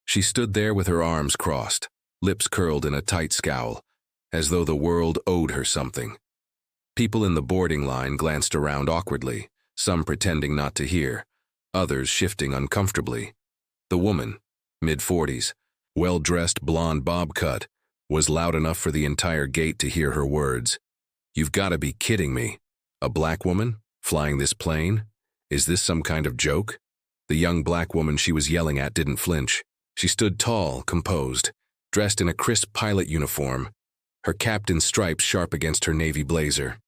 She stood there with her arms crossed, lips curled in a tight scowl, as though the world owed her something. People in the boarding line glanced around awkwardly, some pretending not to hear, others shifting uncomfortably. The woman, mid-40s, well-dressed blonde bob cut, was loud enough for the entire gate to hear her words. "You've got to be kidding me. A black woman? Flying this plane? Is this some kind of joke?" The young black woman she was yelling at didn't flinch. She stood tall, composed, dressed in a crisp pilot uniform, her captain's stripes sharp against her navy blazer.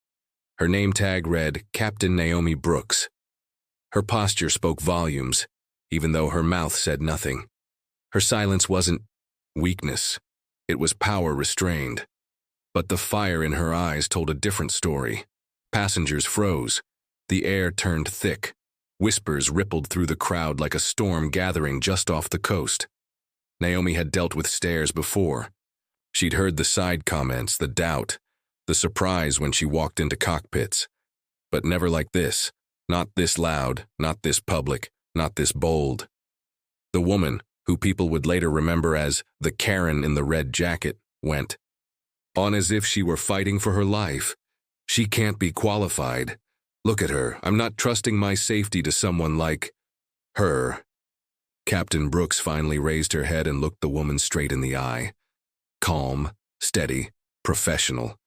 Her name tag read Captain Naomi Brooks. Her posture spoke volumes, even though her mouth said nothing. Her silence wasn't weakness. It was power restrained. But the fire in her eyes told a different story. Passengers froze. The air turned thick. Whispers rippled through the crowd like a storm gathering just off the coast. Naomi had dealt with stares before. She'd heard the side comments, the doubt, the surprise when she walked into cockpits. But never like this. Not this loud, not this public, not this bold. The woman, who people would later remember as the Karen in the red jacket, went on as if she were fighting for her life. "She can't be qualified. Look at her. I'm not trusting my safety to someone like her." Captain Brooks finally raised her head and looked the woman straight in the eye. Calm, steady, professional.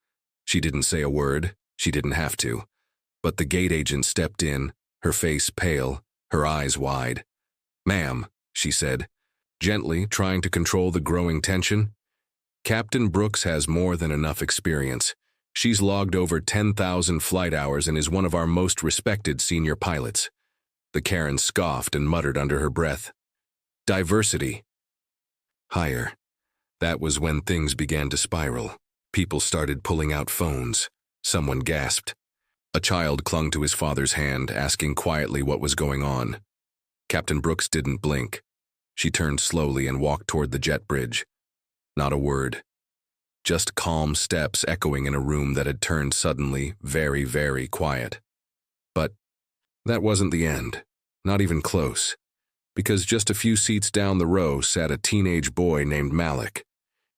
She didn't say a word. She didn't have to. But the gate agent stepped in, her face pale, her eyes wide. "Ma'am," she said, gently trying to control the growing tension. "Captain Brooks has more than enough experience. She's logged over 10,000 flight hours and is one of our most respected senior pilots." The Karen scoffed and muttered under her breath. "Diversity." Higher. That was when things began to spiral. People started pulling out phones. Someone gasped. A child clung to his father's hand, asking quietly what was going on. Captain Brooks didn't blink. She turned slowly and walked toward the jet bridge. Not a word. Just calm steps echoing in a room that had turned suddenly very, very quiet. But that wasn't the end. Not even close. Because just a few seats down the row sat a teenage boy named Malik.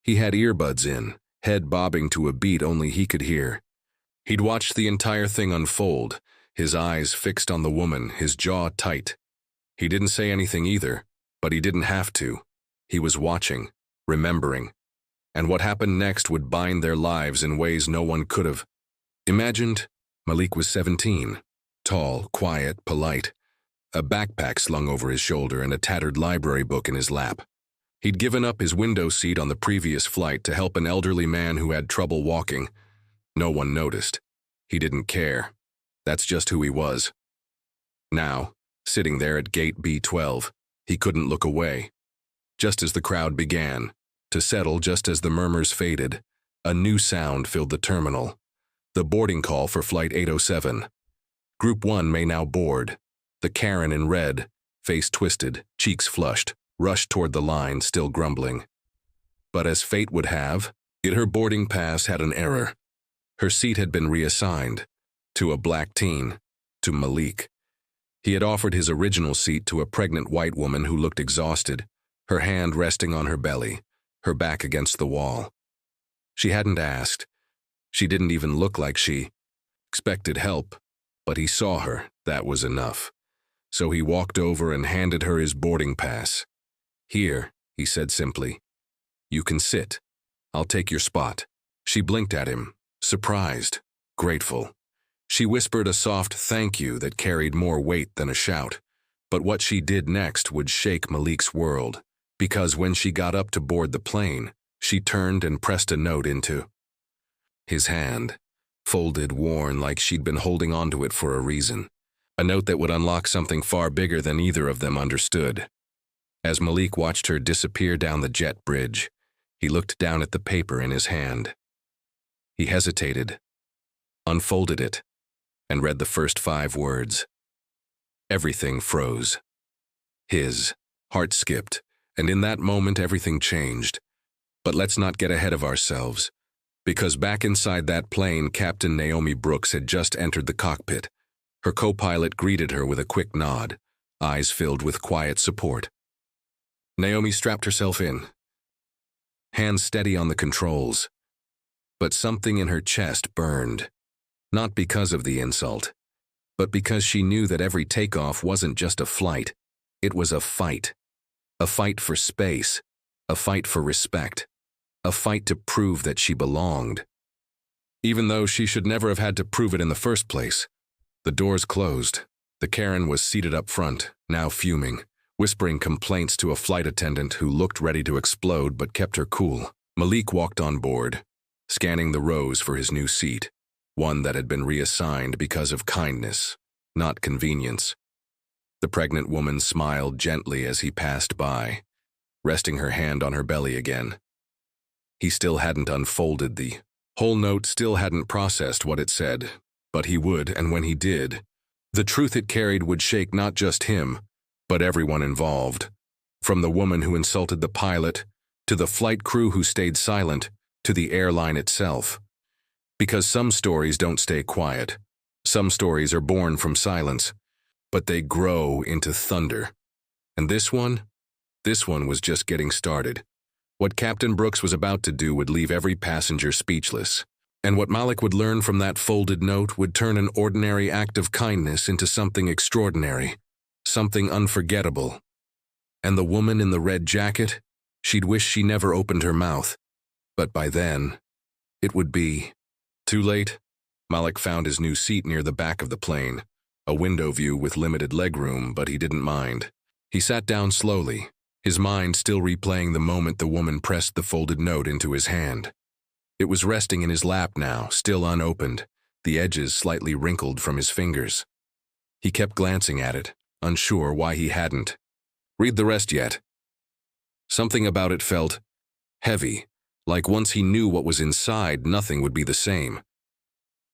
He had earbuds in, head bobbing to a beat only he could hear. He'd watched the entire thing unfold, his eyes fixed on the woman, his jaw tight. He didn't say anything either, but he didn't have to. He was watching, remembering. And what happened next would bind their lives in ways no one could have imagined. Malik was 17, tall, quiet, polite, a backpack slung over his shoulder and a tattered library book in his lap. He'd given up his window seat on the previous flight to help an elderly man who had trouble walking. No one noticed. He didn't care. That's just who he was. Now, sitting there at gate B12, he couldn't look away. Just as the crowd began to settle, just as the murmurs faded, a new sound filled the terminal. The boarding call for Flight 807. Group 1 may now board. The Karen in red, face twisted, cheeks flushed, rushed toward the line, still grumbling. But as fate would have it, her boarding pass had an error. Her seat had been reassigned to a black teen, to Malik. He had offered his original seat to a pregnant white woman who looked exhausted, her hand resting on her belly, her back against the wall. She hadn't asked. She didn't even look like she expected help, but he saw her. That was enough. So he walked over and handed her his boarding pass. "Here," he said simply. "You can sit. I'll take your spot." She blinked at him, surprised, grateful. She whispered a soft thank you that carried more weight than a shout. But what she did next would shake Malik's world, because when she got up to board the plane, she turned and pressed a note into his hand, folded, worn, like she'd been holding onto it for a reason. A note that would unlock something far bigger than either of them understood. As Malik watched her disappear down the jet bridge, he looked down at the paper in his hand. He hesitated, unfolded it, and read the first 5 words. Everything froze. His heart skipped, and in that moment everything changed. But let's not get ahead of ourselves, because back inside that plane, Captain Naomi Brooks had just entered the cockpit. Her co-pilot greeted her with a quick nod, eyes filled with quiet support. Naomi strapped herself in, hands steady on the controls. But something in her chest burned, not because of the insult, but because she knew that every takeoff wasn't just a flight, it was a fight. A fight for space, a fight for respect, a fight to prove that she belonged. Even though she should never have had to prove it in the first place. The doors closed. The Karen was seated up front, now fuming, whispering complaints to a flight attendant who looked ready to explode but kept her cool. Malik walked on board, scanning the rows for his new seat, one that had been reassigned because of kindness, not convenience. The pregnant woman smiled gently as he passed by, resting her hand on her belly again. He still hadn't unfolded the whole note, still hadn't processed what it said, but he would, and when he did, the truth it carried would shake not just him, but everyone involved. From the woman who insulted the pilot, to the flight crew who stayed silent, to the airline itself. Because some stories don't stay quiet. Some stories are born from silence, but they grow into thunder. And this one was just getting started. What Captain Brooks was about to do would leave every passenger speechless. And what Malik would learn from that folded note would turn an ordinary act of kindness into something extraordinary, something unforgettable. And the woman in the red jacket, she'd wish she never opened her mouth. But by then, it would be too late. Malik found his new seat near the back of the plane, a window view with limited legroom, but he didn't mind. He sat down slowly, his mind still replaying the moment the woman pressed the folded note into his hand. It was resting in his lap now, still unopened, the edges slightly wrinkled from his fingers. He kept glancing at it, unsure why he hadn't. Read the rest yet. Something about it felt heavy, like once he knew what was inside, nothing would be the same.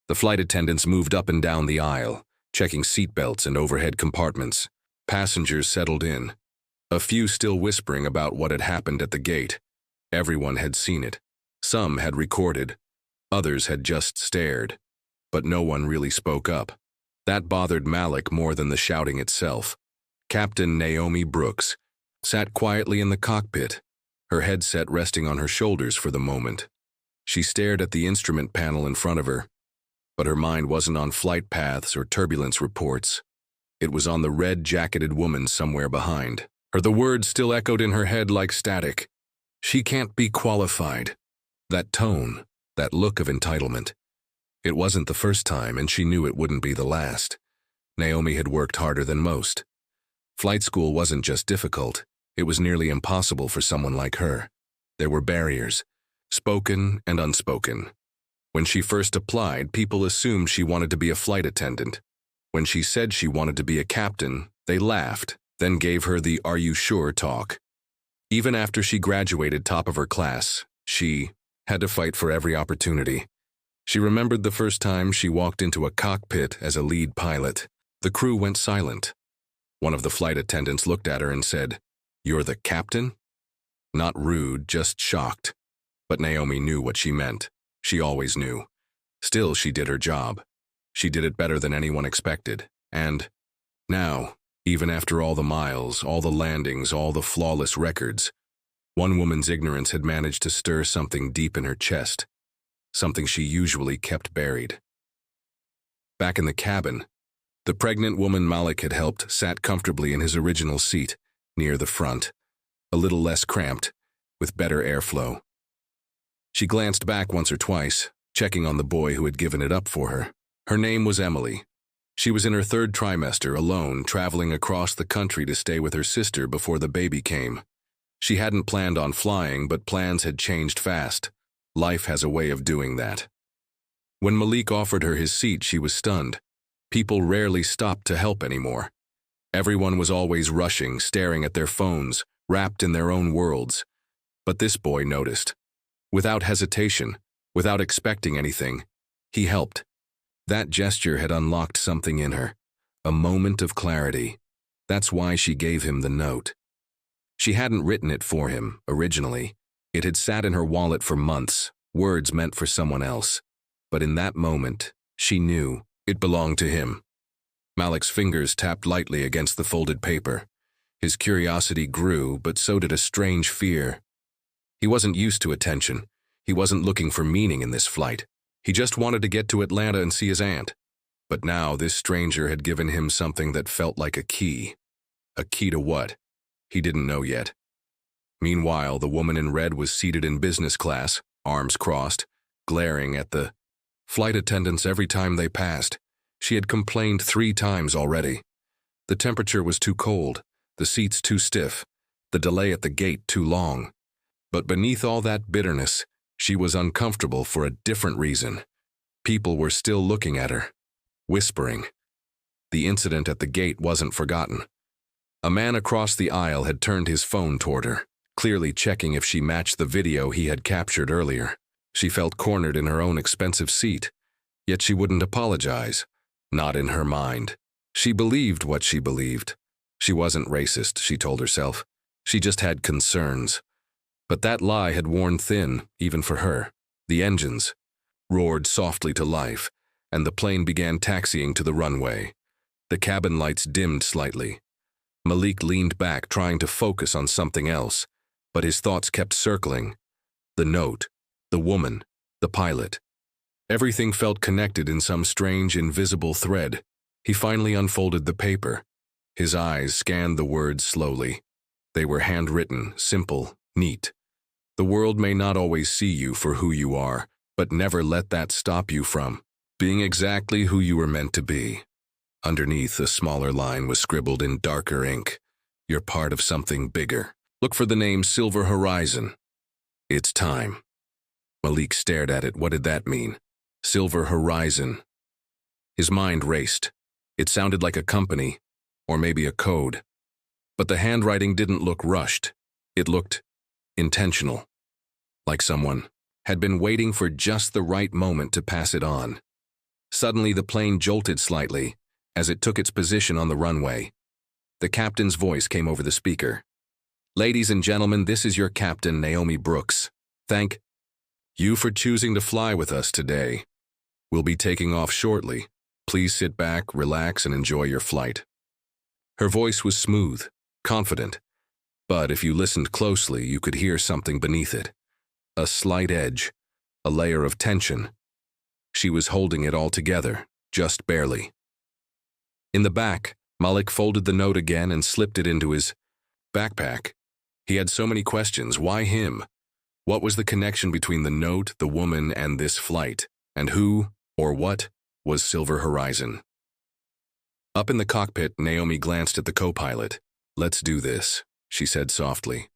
The flight attendants moved up and down the aisle, checking seatbelts and overhead compartments. Passengers settled in, a few still whispering about what had happened at the gate. Everyone had seen it. Some had recorded. Others had just stared. But no one really spoke up. That bothered Malik more than the shouting itself. Captain Naomi Brooks sat quietly in the cockpit, her headset resting on her shoulders for the moment. She stared at the instrument panel in front of her, but her mind wasn't on flight paths or turbulence reports. It was on the red-jacketed woman somewhere behind. The words still echoed in her head like static. She can't be qualified. That tone, that look of entitlement. It wasn't the first time, and she knew it wouldn't be the last. Naomi had worked harder than most. Flight school wasn't just difficult, it was nearly impossible for someone like her. There were barriers, spoken and unspoken. When she first applied, people assumed she wanted to be a flight attendant. When she said she wanted to be a captain, they laughed, then gave her the "Are you sure?" talk. Even after she graduated top of her class, she had to fight for every opportunity. She remembered the first time she walked into a cockpit as a lead pilot. The crew went silent. One of the flight attendants looked at her and said, "You're the captain?" Not rude, just shocked. But Naomi knew what she meant. She always knew. Still, she did her job. She did it better than anyone expected. And now, even after all the miles, all the landings, all the flawless records, one woman's ignorance had managed to stir something deep in her chest, something she usually kept buried. Back in the cabin, the pregnant woman Malik had helped sat comfortably in his original seat, near the front, a little less cramped, with better airflow. She glanced back once or twice, checking on the boy who had given it up for her. Her name was Emily. She was in her third trimester, alone, traveling across the country to stay with her sister before the baby came. She hadn't planned on flying, but plans had changed fast. Life has a way of doing that. When Malik offered her his seat, she was stunned. People rarely stopped to help anymore. Everyone was always rushing, staring at their phones, wrapped in their own worlds. But this boy noticed. Without hesitation, without expecting anything, he helped. That gesture had unlocked something in her, a moment of clarity. That's why she gave him the note. She hadn't written it for him, originally. It had sat in her wallet for months, words meant for someone else. But in that moment, she knew it belonged to him. Malik's fingers tapped lightly against the folded paper. His curiosity grew, but so did a strange fear. He wasn't used to attention. He wasn't looking for meaning in this flight. He just wanted to get to Atlanta and see his aunt. But now this stranger had given him something that felt like a key. A key to what? He didn't know yet. Meanwhile, the woman in red was seated in business class, arms crossed, glaring at the flight attendants every time they passed. She had complained 3 times already. The temperature was too cold, the seats too stiff, the delay at the gate too long. But beneath all that bitterness, she was uncomfortable for a different reason. People were still looking at her, whispering. The incident at the gate wasn't forgotten. A man across the aisle had turned his phone toward her, clearly checking if she matched the video he had captured earlier. She felt cornered in her own expensive seat, yet she wouldn't apologize. Not in her mind. She believed what she believed. She wasn't racist, she told herself. She just had concerns. But that lie had worn thin, even for her. The engines roared softly to life, and the plane began taxiing to the runway. The cabin lights dimmed slightly. Malik leaned back, trying to focus on something else, but his thoughts kept circling. The note, the woman, the pilot. Everything felt connected in some strange, invisible thread. He finally unfolded the paper. His eyes scanned the words slowly. They were handwritten, simple, neat. The world may not always see you for who you are, but never let that stop you from being exactly who you were meant to be. Underneath, a smaller line was scribbled in darker ink. You're part of something bigger. Look for the name Silver Horizon. It's time. Malik stared at it. What did that mean? Silver Horizon. His mind raced. It sounded like a company, or maybe a code. But the handwriting didn't look rushed. It looked intentional. Like someone had been waiting for just the right moment to pass it on. Suddenly, the plane jolted slightly as it took its position on the runway. The captain's voice came over the speaker. Ladies and gentlemen, this is your captain, Naomi Brooks. Thank you for choosing to fly with us today. We'll be taking off shortly. Please sit back, relax, and enjoy your flight. Her voice was smooth, confident, but if you listened closely, you could hear something beneath it. A slight edge, a layer of tension. She was holding it all together, just barely. In the back, Malik folded the note again and slipped it into his backpack. He had so many questions. Why him? What was the connection between the note, the woman, and this flight? And who, or what, was Silver Horizon? Up in the cockpit, Naomi glanced at the co-pilot. Let's do this, she said softly.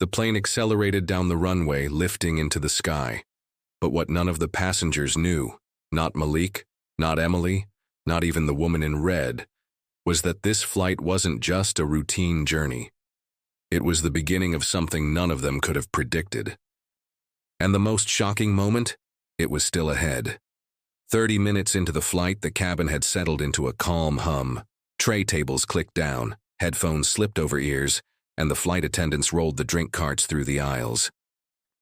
The plane accelerated down the runway, lifting into the sky. But what none of the passengers knew, not Malik, not Emily, not even the woman in red, was that this flight wasn't just a routine journey. It was the beginning of something none of them could have predicted. And the most shocking moment? It was still ahead. 30 minutes into the flight, the cabin had settled into a calm hum. Tray tables clicked down, headphones slipped over ears, and the flight attendants rolled the drink carts through the aisles.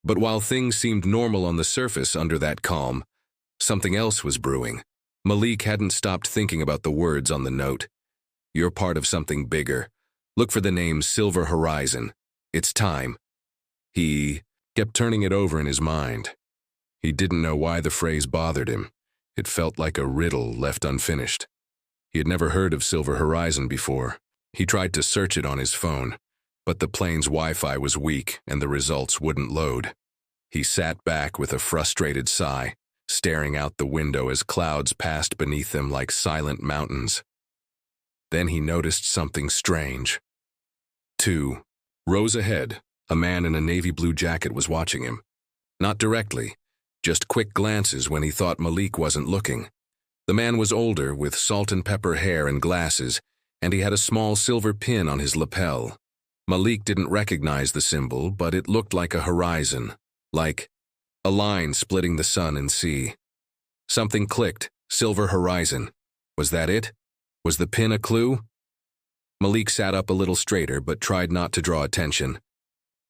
But while things seemed normal on the surface under that calm, something else was brewing. Malik hadn't stopped thinking about the words on the note. You're part of something bigger. Look for the name Silver Horizon. It's time. He kept turning it over in his mind. He didn't know why the phrase bothered him. It felt like a riddle left unfinished. He had never heard of Silver Horizon before. He tried to search it on his phone, but the plane's Wi-Fi was weak and the results wouldn't load. He sat back with a frustrated sigh, staring out the window as clouds passed beneath them like silent mountains. Then he noticed something strange. 2 rows ahead, a man in a navy blue jacket was watching him. Not directly, just quick glances when he thought Malik wasn't looking. The man was older, with salt and pepper hair and glasses, and he had a small silver pin on his lapel. Malik didn't recognize the symbol, but it looked like a horizon, like a line splitting the sun and sea. Something clicked. Silver Horizon. Was that it? Was the pin a clue? Malik sat up a little straighter, but tried not to draw attention.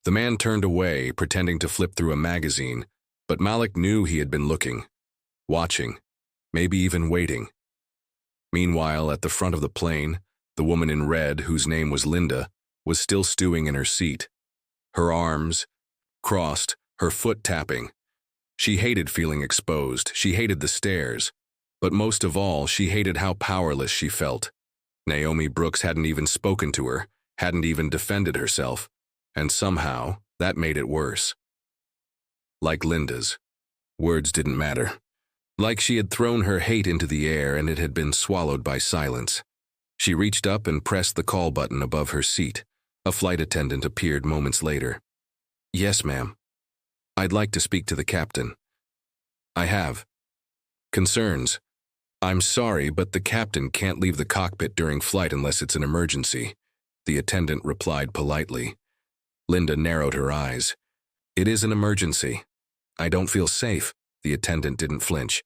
The man turned away, pretending to flip through a magazine, but Malik knew he had been looking, watching, maybe even waiting. Meanwhile, at the front of the plane, the woman in red, whose name was Linda, was still stewing in her seat. Her arms crossed, her foot tapping. She hated feeling exposed. She hated the stares. But most of all, she hated how powerless she felt. Naomi Brooks hadn't even spoken to her, hadn't even defended herself, and somehow that made it worse. Like Linda's. Words didn't matter. Like she had thrown her hate into the air and it had been swallowed by silence. She reached up and pressed the call button above her seat. A flight attendant appeared moments later. "Yes, ma'am. I'd like to speak to the captain." "I have concerns. I'm sorry, but the captain can't leave the cockpit during flight unless it's an emergency," the attendant replied politely. Linda narrowed her eyes. "It is an emergency. I don't feel safe." The attendant didn't flinch.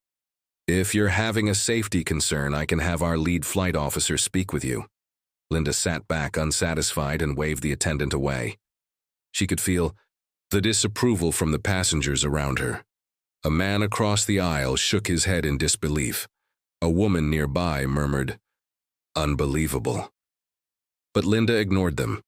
"If you're having a safety concern, I can have our lead flight officer speak with you." Linda sat back unsatisfied and waved the attendant away. She could feel the disapproval from the passengers around her. A man across the aisle shook his head in disbelief. A woman nearby murmured, "Unbelievable." But Linda ignored them.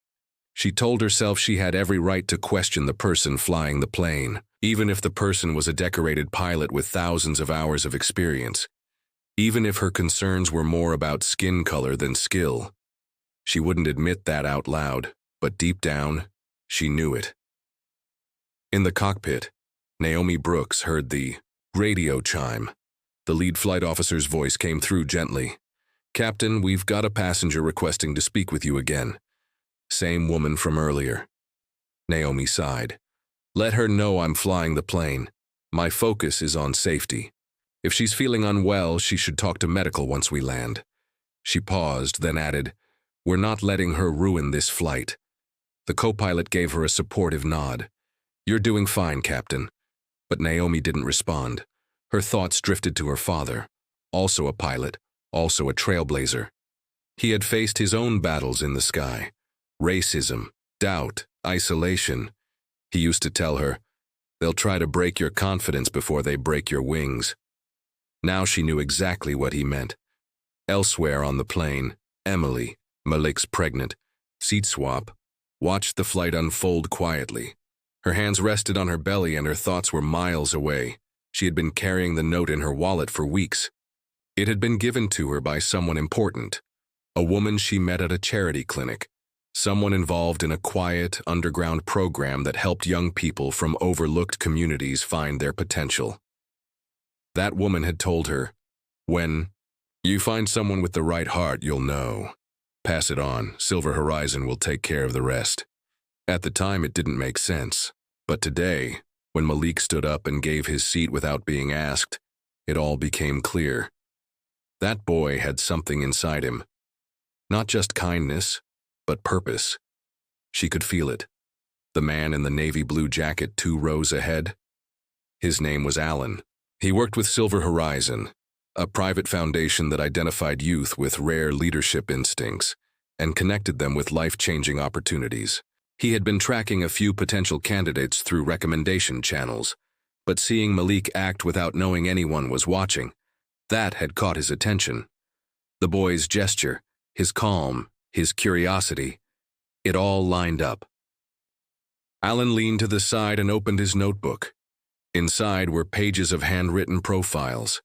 She told herself she had every right to question the person flying the plane, even if the person was a decorated pilot with thousands of hours of experience, even if her concerns were more about skin color than skill. She wouldn't admit that out loud, but deep down, she knew it. In the cockpit, Naomi Brooks heard the radio chime. The lead flight officer's voice came through gently. "Captain, we've got a passenger requesting to speak with you again." Same woman from earlier. Naomi sighed. "Let her know I'm flying the plane. My focus is on safety. If she's feeling unwell, she should talk to medical once we land." She paused, then added, "We're not letting her ruin this flight." The co-pilot gave her a supportive nod. "You're doing fine, Captain." But Naomi didn't respond. Her thoughts drifted to her father, also a pilot, also a trailblazer. He had faced his own battles in the sky. Racism, doubt, isolation. He used to tell her, "They'll try to break your confidence before they break your wings." Now she knew exactly what he meant. Elsewhere on the plane, Emily, Malik's pregnant, seat swap, watched the flight unfold quietly. Her hands rested on her belly and her thoughts were miles away. She had been carrying the note in her wallet for weeks. It had been given to her by someone important, a woman she met at a charity clinic, someone involved in a quiet, underground program that helped young people from overlooked communities find their potential. That woman had told her, "When you find someone with the right heart, you'll know. Pass it on, Silver Horizon will take care of the rest." At the time, it didn't make sense. But today, when Malik stood up and gave his seat without being asked, it all became clear. That boy had something inside him. Not just kindness, but purpose. She could feel it. The man in the navy blue jacket 2 rows ahead. His name was Alan. He worked with Silver Horizon, a private foundation that identified youth with rare leadership instincts and connected them with life-changing opportunities. He had been tracking a few potential candidates through recommendation channels, but seeing Malik act without knowing anyone was watching, that had caught his attention. The boy's gesture, his calm, his curiosity, it all lined up. Alan leaned to the side and opened his notebook. Inside were pages of handwritten profiles.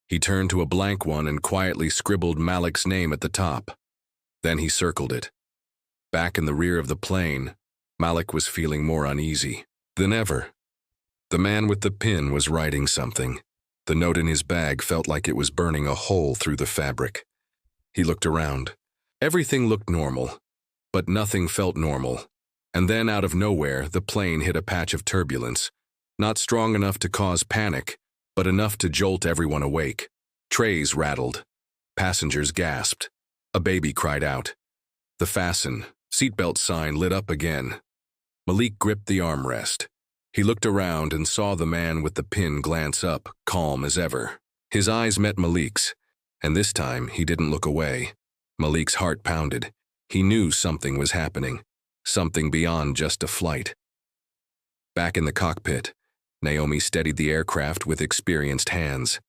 He turned to a blank one and quietly scribbled Malik's name at the top. Then he circled it. Back in the rear of the plane, Malik was feeling more uneasy than ever. The man with the pin was writing something. The note in his bag felt like it was burning a hole through the fabric. He looked around. Everything looked normal, but nothing felt normal. And then, out of nowhere, the plane hit a patch of turbulence. Not strong enough to cause panic, but enough to jolt everyone awake. Trays rattled. Passengers gasped. A baby cried out. The fasten, seatbelt sign lit up again. Malik gripped the armrest. He looked around and saw the man with the pin glance up, calm as ever. His eyes met Malik's, and this time he didn't look away. Malik's heart pounded. He knew something was happening, something beyond just a flight. Back in the cockpit, Naomi steadied the aircraft with experienced hands.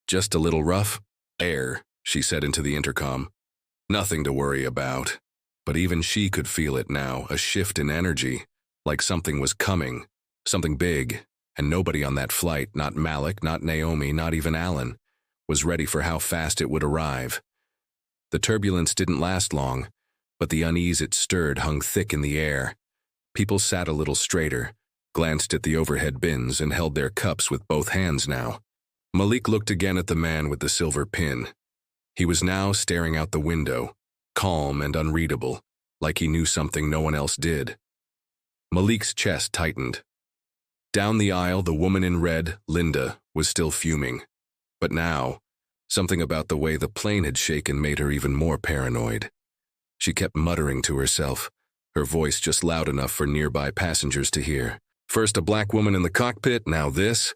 "Just a little rough? Air," she said into the intercom. "Nothing to worry about." But even she could feel it now, a shift in energy, like something was coming, something big, and nobody on that flight, not Malik, not Naomi, not even Alan, was ready for how fast it would arrive. The turbulence didn't last long, but the unease it stirred hung thick in the air. People sat a little straighter, glanced at the overhead bins, and held their cups with both hands now. Malik looked again at the man with the silver pin. He was now staring out the window, calm and unreadable, like he knew something no one else did. Malik's chest tightened. Down the aisle, the woman in red, Linda, was still fuming. But now, something about the way the plane had shaken made her even more paranoid. She kept muttering to herself, her voice just loud enough for nearby passengers to hear. First a black woman in the cockpit, now this?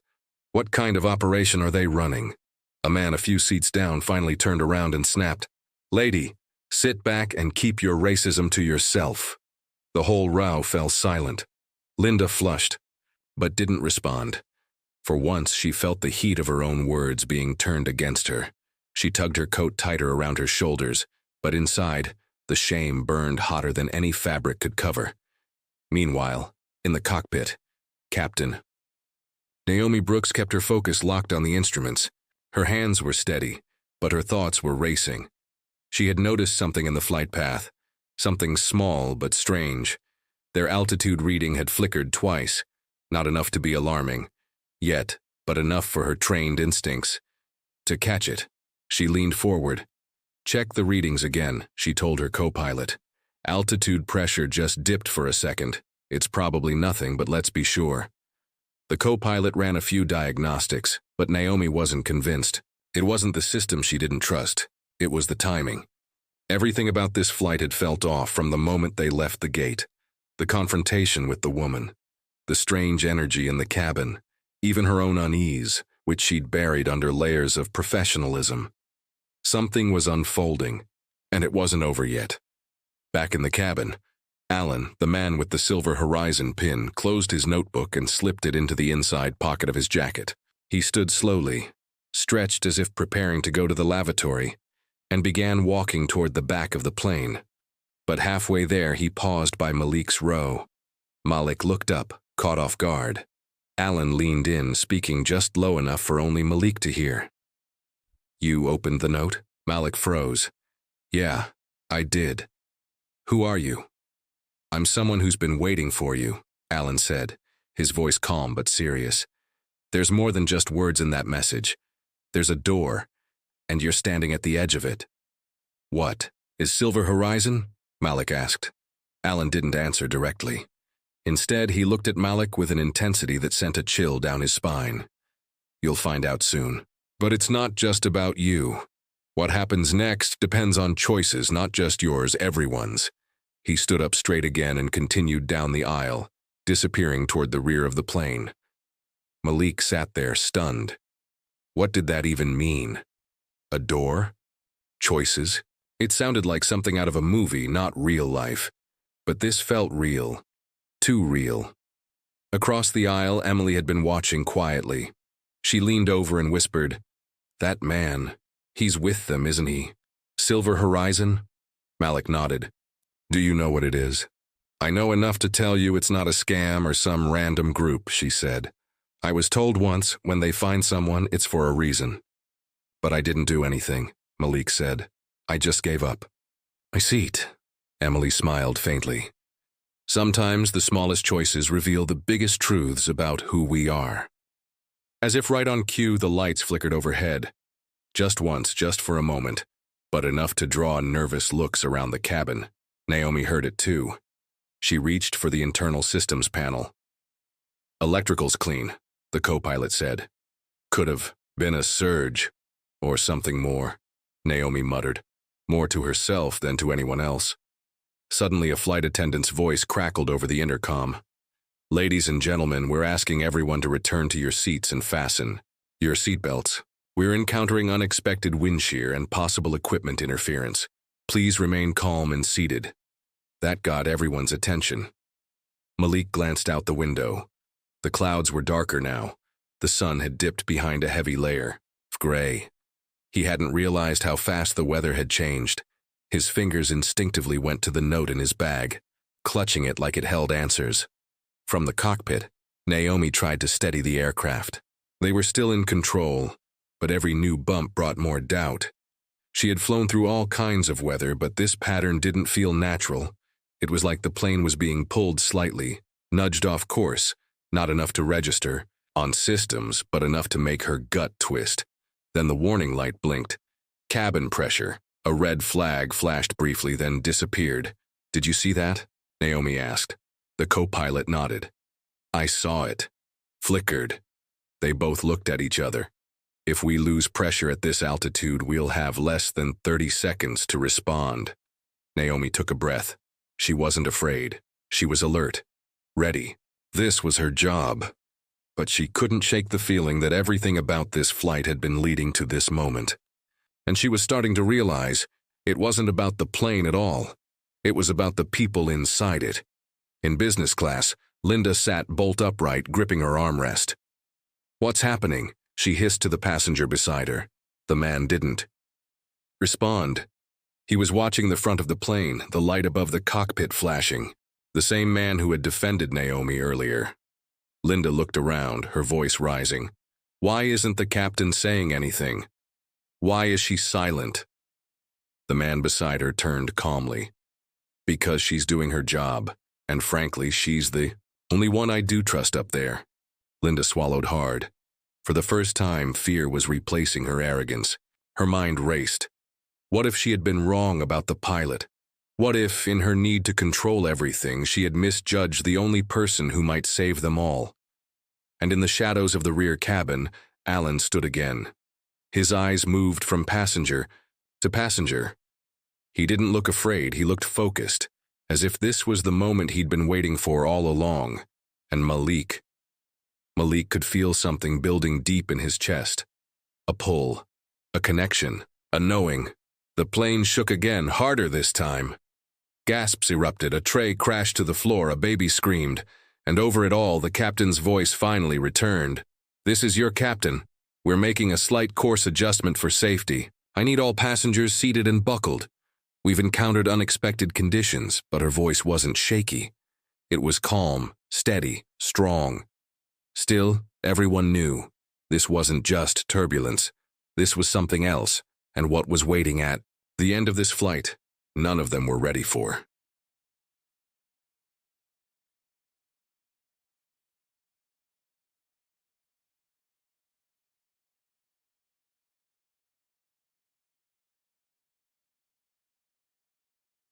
What kind of operation are they running? A man a few seats down finally turned around and snapped, "Lady, sit back and keep your racism to yourself." The whole row fell silent. Linda flushed, but didn't respond. For once, she felt the heat of her own words being turned against her. She tugged her coat tighter around her shoulders, but inside, the shame burned hotter than any fabric could cover. Meanwhile, in the cockpit, Captain Naomi Brooks kept her focus locked on the instruments. Her hands were steady, but her thoughts were racing. She had noticed something in the flight path, something small but strange. Their altitude reading had flickered twice, not enough to be alarming, yet, but enough for her trained instincts. To catch it, she leaned forward. "Check the readings again," she told her co-pilot. "Altitude pressure just dipped for a second. It's probably nothing, but let's be sure." The co-pilot ran a few diagnostics, but Naomi wasn't convinced. It wasn't the system she didn't trust. It was the timing. Everything about this flight had felt off from the moment they left the gate. The confrontation with the woman, the strange energy in the cabin, even her own unease, which she'd buried under layers of professionalism. Something was unfolding, and it wasn't over yet. Back in the cabin, Alan, the man with the silver Horizon pin, closed his notebook and slipped it into the inside pocket of his jacket. He stood slowly, stretched as if preparing to go to the lavatory, and began walking toward the back of the plane. But halfway there, he paused by Malik's row. Malik looked up, caught off guard. Alan leaned in, speaking just low enough for only Malik to hear. "You opened the note?" Malik froze. "Yeah, I did. Who are you?" "I'm someone who's been waiting for you," Alan said, his voice calm but serious. "There's more than just words in that message. There's a door, and you're standing at the edge of it." "What, is Silver Horizon?" Malik asked. Alan didn't answer directly. Instead, he looked at Malik with an intensity that sent a chill down his spine. "You'll find out soon. But it's not just about you. What happens next depends on choices, not just yours, everyone's." He stood up straight again and continued down the aisle, disappearing toward the rear of the plane. Malik sat there, stunned. What did that even mean? A door? Choices? It sounded like something out of a movie, not real life. But this felt real. Too real. Across the aisle, Emily had been watching quietly. She leaned over and whispered, "That man, he's with them, isn't he? Silver Horizon?" Malik nodded. "Do you know what it is?" "I know enough to tell you it's not a scam or some random group," she said. "I was told once, when they find someone, it's for a reason." "But I didn't do anything," Malik said. "I just gave up." "I see it." Emily smiled faintly. "Sometimes the smallest choices reveal the biggest truths about who we are." As if right on cue, the lights flickered overhead. Just once, just for a moment, but enough to draw nervous looks around the cabin. Naomi heard it too. She reached for the internal systems panel. "Electrical's clean," the co-pilot said. "Could have been a surge, or something more," Naomi muttered, more to herself than to anyone else. Suddenly, a flight attendant's voice crackled over the intercom. "Ladies and gentlemen, we're asking everyone to return to your seats and fasten your seatbelts. We're encountering unexpected wind shear and possible equipment interference. Please remain calm and seated." That got everyone's attention. Malik glanced out the window. The clouds were darker now. The sun had dipped behind a heavy layer of gray. He hadn't realized how fast the weather had changed. His fingers instinctively went to the note in his bag, clutching it like it held answers. From the cockpit, Naomi tried to steady the aircraft. They were still in control, but every new bump brought more doubt. She had flown through all kinds of weather, but this pattern didn't feel natural. It was like the plane was being pulled slightly, nudged off course, not enough to register on systems, but enough to make her gut twist. Then the warning light blinked. Cabin pressure. A red flag flashed briefly, then disappeared. "Did you see that?" Naomi asked. The co-pilot nodded. "I saw it." Flickered. They both looked at each other. "If we lose pressure at this altitude, we'll have less than 30 seconds to respond." Naomi took a breath. She wasn't afraid. She was alert. Ready. This was her job. But she couldn't shake the feeling that everything about this flight had been leading to this moment. And she was starting to realize it wasn't about the plane at all. It was about the people inside it. In business class, Linda sat bolt upright, gripping her armrest. "What's happening?" she hissed to the passenger beside her. The man didn't respond. He was watching the front of the plane, the light above the cockpit flashing. The same man who had defended Naomi earlier. Linda looked around, her voice rising. Why isn't the captain saying anything? Why is she silent? The man beside her turned calmly. Because she's doing her job, and frankly, she's the only one I do trust up there. Linda swallowed hard. For the first time, fear was replacing her arrogance. Her mind raced. What if she had been wrong about the pilot? What if, in her need to control everything, she had misjudged the only person who might save them all? And in the shadows of the rear cabin, Alan stood again. His eyes moved from passenger to passenger. He didn't look afraid, he looked focused, as if this was the moment he'd been waiting for all along. And Malik could feel something building deep in his chest. A pull, a connection, a knowing. The plane shook again, harder this time. Gasps erupted, a tray crashed to the floor, a baby screamed, and over it all the captain's voice finally returned. "This is your captain. We're making a slight course adjustment for safety. I need all passengers seated and buckled. We've encountered unexpected conditions," but her voice wasn't shaky. It was calm, steady, strong. Still, everyone knew. This wasn't just turbulence. This was something else, and what was waiting at the end of this flight, none of them were ready for.